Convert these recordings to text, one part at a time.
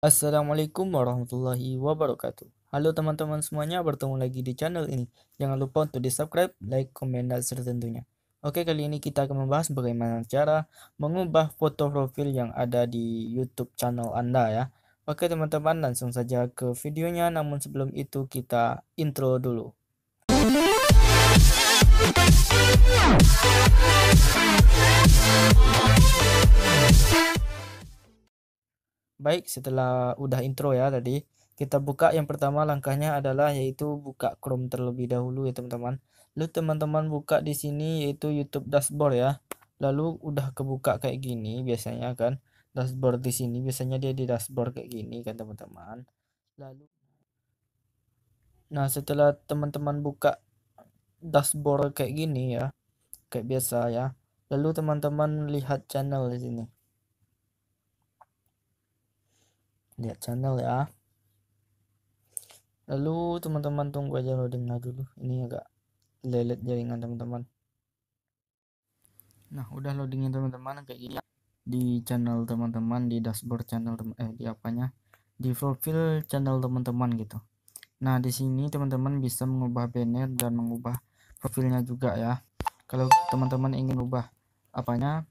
Assalamualaikum warahmatullahi wabarakatuh. Halo teman-teman semuanya, bertemu lagi di channel ini. Jangan lupa untuk di subscribe, like, komen, dan share tentunya. Oke, kali ini kita akan membahas bagaimana cara mengubah foto profil yang ada di YouTube channel Anda ya. Oke teman-teman, langsung saja ke videonya. Namun sebelum itu kita intro dulu. Baik, setelah udah intro ya tadi, kita buka yang pertama langkahnya adalah yaitu buka Chrome terlebih dahulu ya teman-teman. Lalu teman-teman buka di sini yaitu YouTube dashboard ya. Lalu udah kebuka kayak gini biasanya kan. Dashboard di sini biasanya dia di dashboard kayak gini kan teman-teman. Lalu setelah teman-teman buka dashboard kayak gini ya, kayak biasa ya. Lalu teman-teman lihat channel di sini. Lihat channel ya. Lalu teman-teman tunggu aja loadingnya dulu. Ini agak lelet jaringan teman-teman. Nah, udah loadingnya teman-teman kayak gini di channel teman-teman, di dashboard channel di apanya? Di profil channel teman-teman gitu. Nah, di sini teman-teman bisa mengubah banner dan mengubah profilnya juga ya. Kalau teman-teman ingin ubah apanya?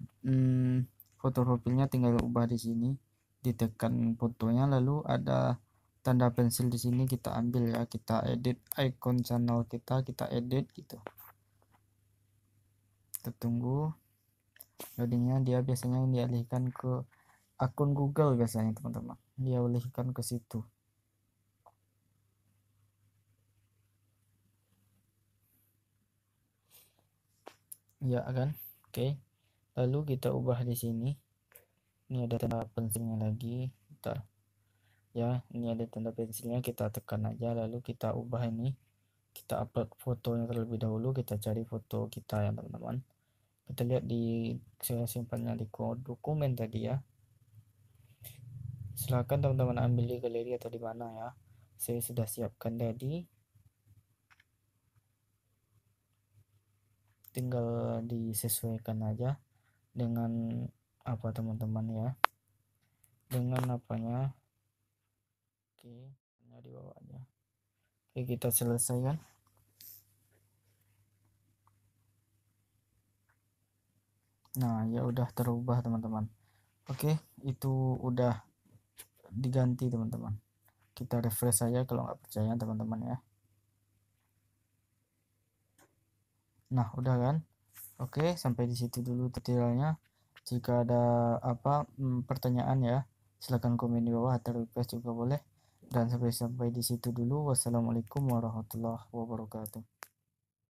Foto profilnya tinggal ubah di sini, ditekan fotonya lalu ada tanda pensil di sini, kita ambil ya, kita edit icon channel kita edit gitu. Kita tunggu loadingnya, dia biasanya dialihkan ke akun Google biasanya teman-teman, dia alihkan ke situ ya kan. Oke, lalu kita ubah di sini. Ini ada tanda pensilnya lagi, kita ya, ini ada tanda pensilnya, kita tekan aja lalu kita ubah ini. Kita upload fotonya terlebih dahulu, kita cari foto kita ya teman-teman. Kita lihat di saya simpannya di dokumen tadi ya. Silahkan teman-teman ambil di galeri atau di mana ya. Saya sudah siapkan tadi, tinggal disesuaikan aja dengan apa teman-teman ya, dengan apanya. Oke, di bawah aja. Oke, kita selesaikan. Nah, ya udah terubah teman-teman. Oke, itu udah diganti teman-teman. Kita refresh saja kalau nggak percaya teman-teman ya. Nah, udah kan? Oke, sampai di situ dulu tutorialnya. Jika ada pertanyaan ya, silahkan komen di bawah atau request juga boleh. Dan sampai di situ dulu. Wassalamualaikum warahmatullahi wabarakatuh.